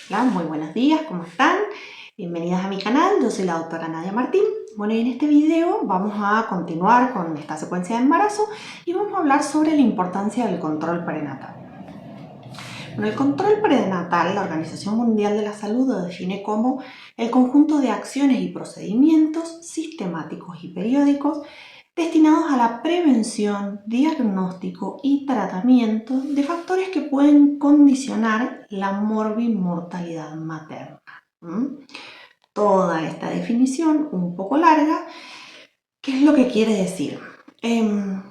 Hola, muy buenos días, ¿cómo están? Bienvenidas a mi canal, yo soy la doctora Nadia Martín. Bueno, y en este video vamos a continuar con esta secuencia de embarazo y vamos a hablar sobre la importancia del control prenatal. Bueno, el control prenatal, la Organización Mundial de la Salud lo define como el conjunto de acciones y procedimientos sistemáticos y periódicos destinados a la prevención, diagnóstico y tratamiento de factores que pueden condicionar la morbimortalidad materna. Toda esta definición, un poco larga, ¿qué es lo que quiere decir? En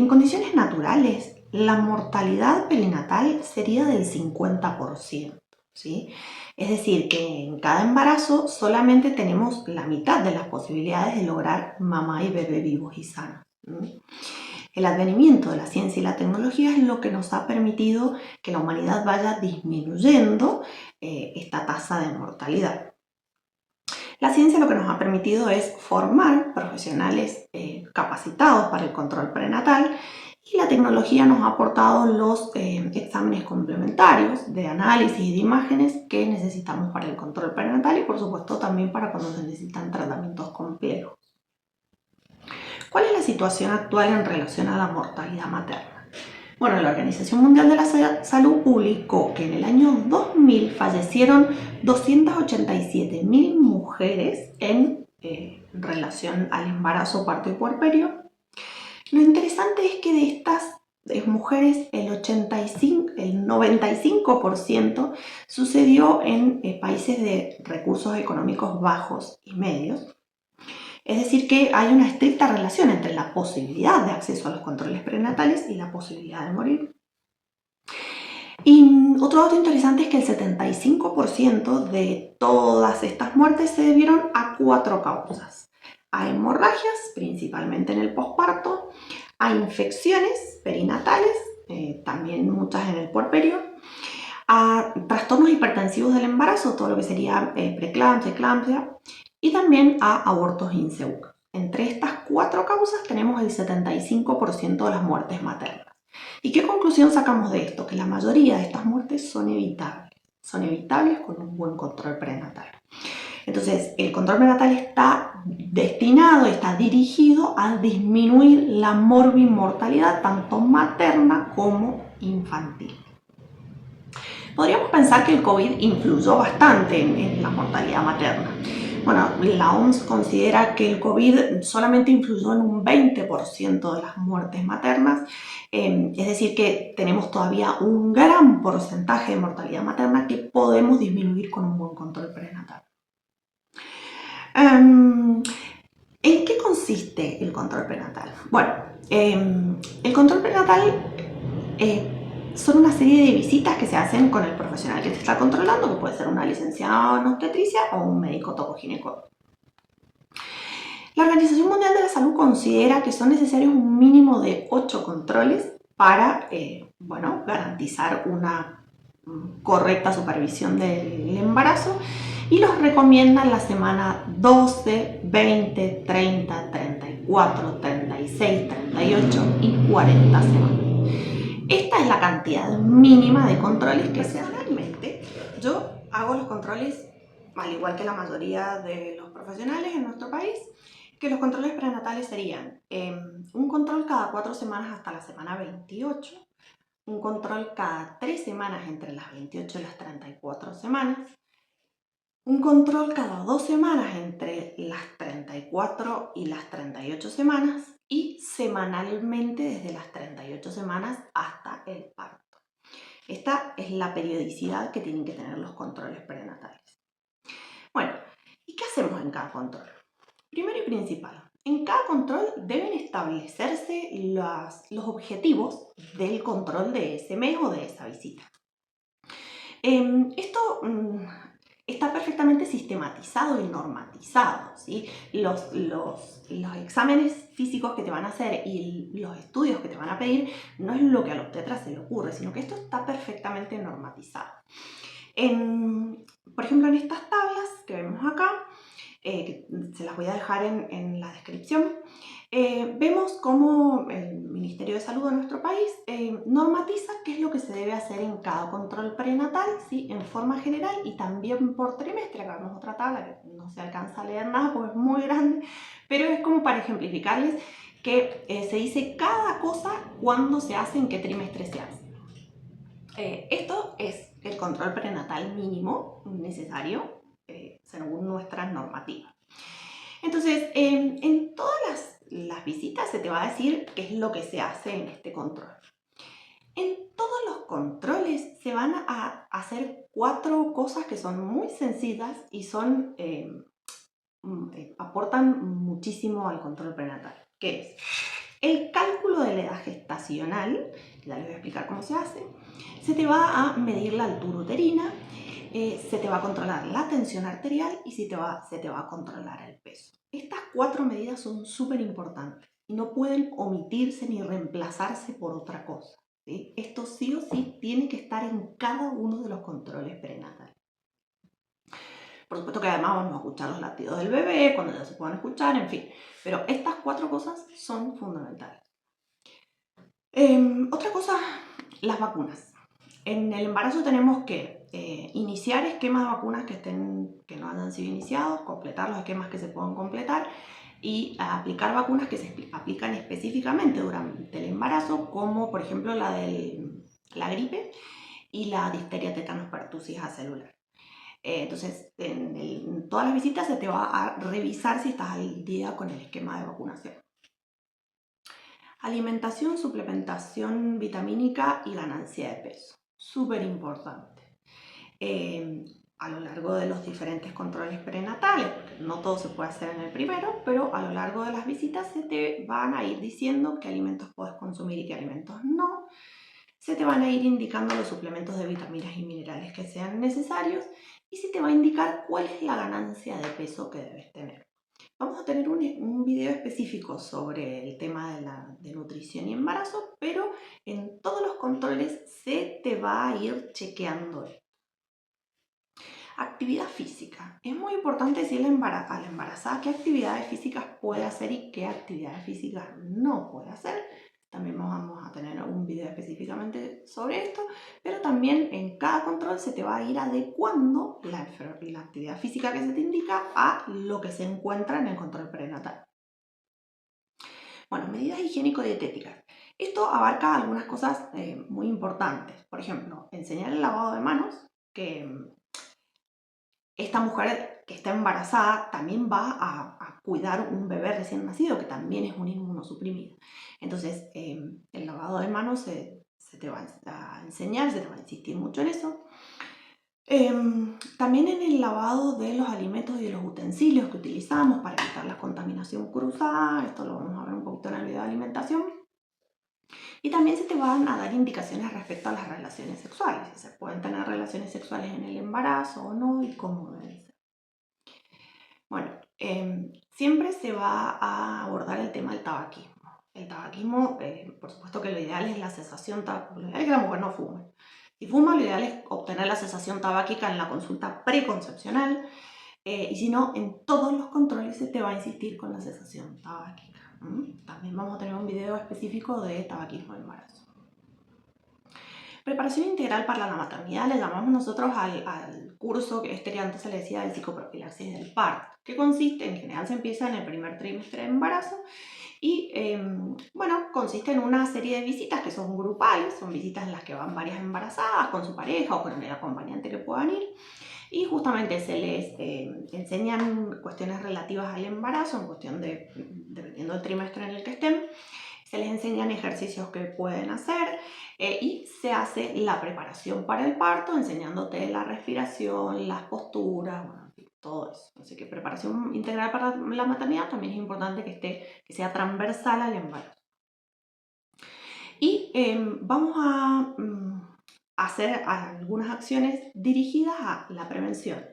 condiciones naturales, la mortalidad perinatal sería del 50%, ¿sí? Es decir, que en cada embarazo solamente tenemos la mitad de las posibilidades de lograr mamá y bebé vivos y sanos. El advenimiento de la ciencia y la tecnología es lo que nos ha permitido que la humanidad vaya disminuyendo esta tasa de mortalidad. La ciencia lo que nos ha permitido es formar profesionales capacitados para el control prenatal y la tecnología nos ha aportado los exámenes complementarios de análisis y de imágenes que necesitamos para el control prenatal y por supuesto también para cuando se necesitan tratamientos complejos. ¿Cuál es la situación actual en relación a la mortalidad materna? Bueno, la Organización Mundial de la Salud publicó que en el año 2000 fallecieron 287.000 mujeres en relación al embarazo, parto y puerperio. Lo interesante es que de estas mujeres el 95% sucedió en países de recursos económicos bajos y medios. Es decir, que hay una estricta relación entre la posibilidad de acceso a los controles prenatales y la posibilidad de morir. Y otro dato interesante es que el 75% de todas estas muertes se debieron a 4 causas. A hemorragias, principalmente en el posparto, a infecciones perinatales, también muchas en el puerperio, a trastornos hipertensivos del embarazo, todo lo que sería preeclampsia, eclampsia, y también a abortos inseguros. Entre estas 4 causas tenemos el 75% de las muertes maternas. ¿Y qué conclusión sacamos de esto? Que la mayoría de estas muertes son evitables con un buen control prenatal. Entonces, el control prenatal está destinado, está dirigido a disminuir la morbimortalidad tanto materna como infantil. Podríamos pensar que el COVID influyó bastante en la mortalidad materna. Bueno, la OMS considera que el COVID solamente influyó en un 20% de las muertes maternas, es decir que tenemos todavía un gran porcentaje de mortalidad materna que podemos disminuir con un buen control prenatal. ¿En qué consiste el control prenatal? Bueno, el control prenatal son una serie de visitas que se hacen con el profesional que te está controlando, que puede ser una licenciada en obstetricia o un médico tocoginecólogo. La Organización Mundial de la Salud considera que son necesarios un mínimo de 8 controles para garantizar una correcta supervisión del embarazo y los recomienda en la semana 12, 20, 30, 34, 36, 38 y 40 semanas. Esta es la cantidad mínima de controles que se hacen. Personalmente, yo hago los controles, al igual que la mayoría de los profesionales en nuestro país, que los controles prenatales serían un control cada 4 semanas hasta la semana 28, un control cada 3 semanas entre las 28 y las 34 semanas, un control cada 2 semanas entre las 34 y las 38 semanas y semanalmente desde las 38 semanas hasta el parto. Esta es la periodicidad que tienen que tener los controles prenatales. Bueno, ¿y qué hacemos en cada control? Primero y principal, en cada control deben establecerse los objetivos del control de ese mes o de esa visita. Esto está perfectamente sistematizado y normatizado, ¿sí? Los exámenes físicos que te van a hacer y los estudios que te van a pedir no es lo que al obstetra se le ocurre, sino que esto está perfectamente normatizado. Por ejemplo, en estas tablas que vemos acá, que se las voy a dejar en la descripción, vemos cómo el Ministerio de Salud de nuestro país normatiza qué es lo que se debe hacer en cada control prenatal, ¿sí? En forma general y también por trimestre. Acá vemos otra tabla que no se alcanza a leer nada porque es muy grande, pero es como para ejemplificarles que se dice cada cosa cuándo se hace, en qué trimestre se hace. Esto es el control prenatal mínimo necesario según nuestras normativas. Entonces, en todas las visitas se te va a decir qué es lo que se hace en este control. En todos los controles se van a hacer 4 cosas que son muy sencillas y aportan muchísimo al control prenatal, que es el cálculo de la edad gestacional, que ya les voy a explicar cómo se hace. Se te va a medir la altura uterina, se te va a controlar la tensión arterial y se te va a controlar el peso. Estas 4 medidas son súper importantes y no pueden omitirse ni reemplazarse por otra cosa, ¿sí? Esto sí o sí tiene que estar en cada uno de los controles prenatales. Por supuesto que además vamos a escuchar los latidos del bebé, cuando ya se puedan escuchar, en fin. Pero estas 4 cosas son fundamentales. Otra cosa, las vacunas. En el embarazo tenemos que iniciar esquemas de vacunas que no hayan sido iniciados, completar los esquemas que se puedan completar y aplicar vacunas que se aplican específicamente durante el embarazo, como por ejemplo la gripe y la difteria, tétanos, pertussis acelular. Entonces, en todas las visitas se te va a revisar si estás al día con el esquema de vacunación. Alimentación, suplementación vitamínica y ganancia de peso. Súper importante. A lo largo de los diferentes controles prenatales, porque no todo se puede hacer en el primero, pero a lo largo de las visitas se te van a ir diciendo qué alimentos puedes consumir y qué alimentos no. Se te van a ir indicando los suplementos de vitaminas y minerales que sean necesarios y se te va a indicar cuál es la ganancia de peso que debes tener. Vamos a tener un video específico sobre el tema de nutrición y embarazo, pero en todos los controles se te va a ir chequeando esto. Actividad física. Es muy importante decirle a la embarazada qué actividades físicas puede hacer y qué actividades físicas no puede hacer. También vamos a tener un video específicamente sobre esto, pero también en cada control se te va a ir adecuando la actividad física que se te indica a lo que se encuentra en el control prenatal. Bueno, medidas higiénico-dietéticas. Esto abarca algunas cosas muy importantes. Por ejemplo, enseñar el lavado de manos, que esta mujer que está embarazada también va a cuidar un bebé recién nacido, que también es un inmunosuprimido. Entonces, el lavado de manos se te va a enseñar, se te va a insistir mucho en eso. También en el lavado de los alimentos y de los utensilios que utilizamos para evitar la contaminación cruzada. Esto lo vamos a ver un poquito en el video de alimentación. Y también se te van a dar indicaciones respecto a las relaciones sexuales, si se pueden tener relaciones sexuales en el embarazo o no y cómo deben ser. Bueno, siempre se va a abordar el tema del tabaquismo. El tabaquismo, por supuesto que lo ideal es la cesación tabáquica, lo ideal es que la mujer no fume. Si fuma, lo ideal es obtener la cesación tabáquica en la consulta preconcepcional y si no, en todos los controles se te va a insistir con la cesación tabáquica. También vamos a tener un video específico de tabaquismo en embarazo. Preparación integral para la maternidad le llamamos nosotros al curso que antes se le decía de psicoprofilaxis del parto, que consiste, en general se empieza en el primer trimestre de embarazo y bueno, consiste en una serie de visitas que son grupales, son visitas en las que van varias embarazadas con su pareja o con el acompañante que puedan ir y justamente se les enseñan cuestiones relativas al embarazo, en cuestión dependiendo del trimestre en el que estén, se les enseñan ejercicios que pueden hacer y se hace la preparación para el parto, enseñándote la respiración, las posturas, bueno, todo eso. Así que preparación integral para la maternidad también es importante que sea transversal al embarazo. Y vamos a hacer algunas acciones dirigidas a la prevención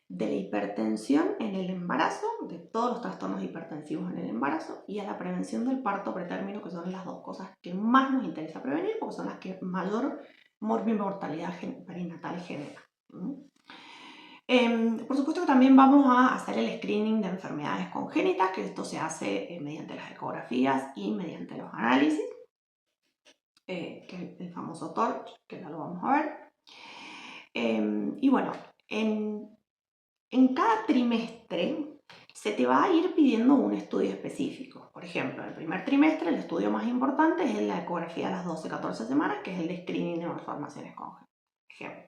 de la hipertensión en el embarazo, de todos los trastornos hipertensivos en el embarazo y a la prevención del parto pretérmino, que son las 2 cosas que más nos interesa prevenir porque son las que mayor morbimortalidad perinatal genera. Por supuesto que también vamos a hacer el screening de enfermedades congénitas, que esto se hace mediante las ecografías y mediante los análisis, que es el famoso TORCH, que ya lo vamos a ver. Y bueno, en cada trimestre se te va a ir pidiendo un estudio específico. Por ejemplo, en el primer trimestre el estudio más importante es la ecografía de las 12-14 semanas, que es el de screening de malformaciones congénitas. Ejemplo.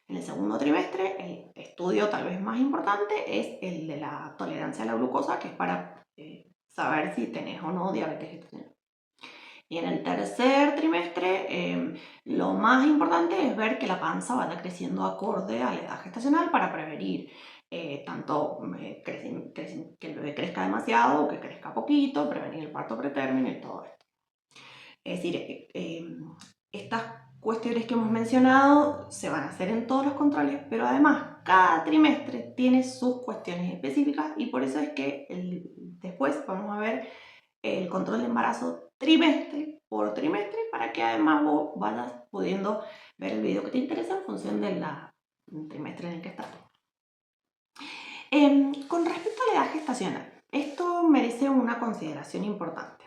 En el segundo trimestre, el estudio tal vez más importante es el de la tolerancia a la glucosa, que es para saber si tenés o no diabetes gestacional. Y en el tercer trimestre, lo más importante es ver que la panza vaya creciendo acorde a la edad gestacional para prevenir tanto que el bebé crezca demasiado o que crezca poquito, prevenir el parto pretérmino y todo esto. Es decir, estas cuestiones que hemos mencionado se van a hacer en todos los controles, pero además cada trimestre tiene sus cuestiones específicas y por eso es que después vamos a ver el control de embarazo trimestre por trimestre para que además vos vayas pudiendo ver el video que te interesa en función del trimestre en el que estás. Con respecto a la edad gestacional, esto merece una consideración importante.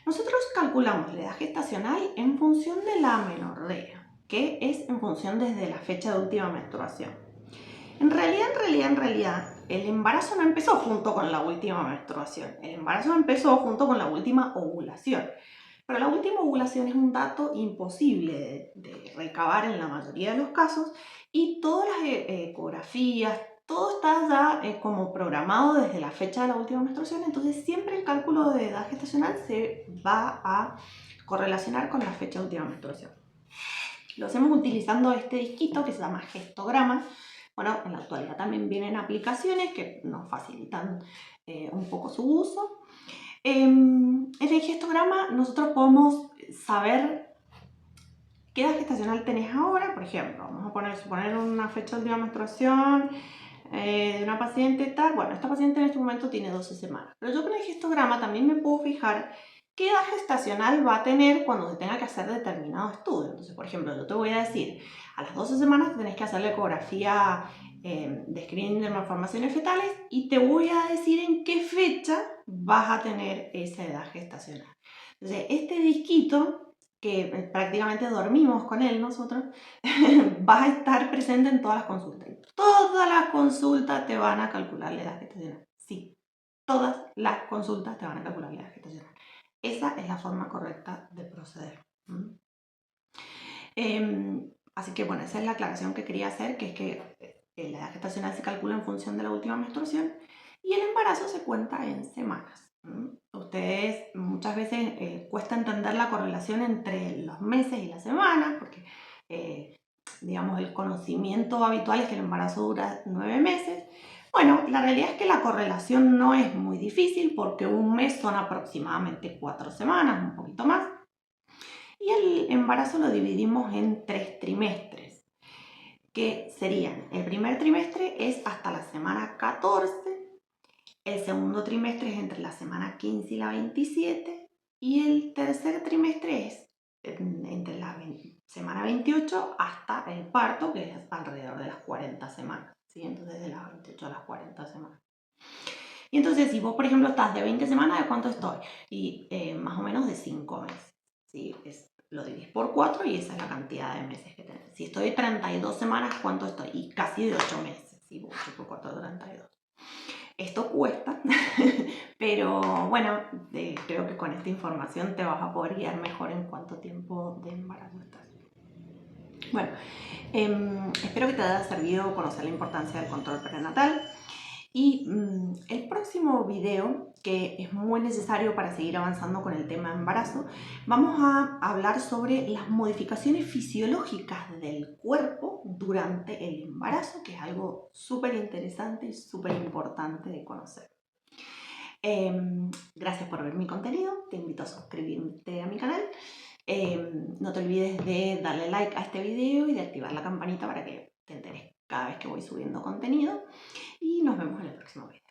Nosotros calculamos la edad gestacional en función de la amenorrea, que es en función desde la fecha de última menstruación. En realidad, el embarazo no empezó junto con la última menstruación. El embarazo empezó junto con la última ovulación. Pero la última ovulación es un dato imposible de recabar en la mayoría de los casos y todas las ecografías, todo está ya como programado desde la fecha de la última menstruación, entonces siempre el cálculo de edad gestacional se va a correlacionar con la fecha de última menstruación. Lo hacemos utilizando este disquito que se llama Gestograma. Bueno, en la actualidad también vienen aplicaciones que nos facilitan un poco su uso. En el Gestograma nosotros podemos saber qué edad gestacional tenés ahora. Por ejemplo, vamos a suponer una fecha de última menstruación de una paciente tal. Bueno, esta paciente en este momento tiene 12 semanas. Pero yo con el Gestograma también me puedo fijar qué edad gestacional va a tener cuando se tenga que hacer determinado estudio. Entonces, por ejemplo, yo te voy a decir, a las 12 semanas tenés que hacer la ecografía de screening de malformaciones fetales y te voy a decir en qué fecha vas a tener esa edad gestacional. Entonces, este disquito, que prácticamente dormimos con él nosotros, va a estar presente en todas las consultas. Todas las consultas te van a calcular la edad gestacional. Sí, todas las consultas te van a calcular la edad gestacional. Esa es la forma correcta de proceder. Así que bueno, esa es la aclaración que quería hacer, que es que la edad gestacional se calcula en función de la última menstruación y el embarazo se cuenta en semanas. Ustedes muchas veces cuesta entender la correlación entre los meses y las semanas, porque digamos el conocimiento habitual es que el embarazo dura 9 meses. Bueno, la realidad es que la correlación no es muy difícil porque un mes son aproximadamente 4 semanas, un poquito más. Y el embarazo lo dividimos en 3 trimestres, que serían, el primer trimestre es hasta la semana 14, el segundo trimestre es entre la semana 15 y la 27, y el tercer trimestre es entre la semana 28 hasta el parto, que es alrededor de las 40 semanas, ¿sí? Entonces de las 28 a las 40 semanas. Y entonces si vos, por ejemplo, estás de 20 semanas, ¿de cuánto estoy? Y más o menos de 5 meses, ¿sí? Lo dividís por 4 y esa es la cantidad de meses que tenés. Si estoy 32 semanas, ¿cuánto estoy? Y casi de 8 meses, ¿sí? 8 por 4 de 32. Esto cuesta, pero bueno, creo que con esta información te vas a poder guiar mejor en cuánto tiempo de embarazo estás. Bueno, espero que te haya servido conocer la importancia del control prenatal. Y el próximo video, que es muy necesario para seguir avanzando con el tema de embarazo, vamos a hablar sobre las modificaciones fisiológicas del cuerpo durante el embarazo, que es algo súper interesante y súper importante de conocer. Gracias por ver mi contenido, te invito a suscribirte a mi canal. No te olvides de darle like a este video y de activar la campanita para que te enteres cada vez que voy subiendo contenido. Y nos vemos en el próximo video.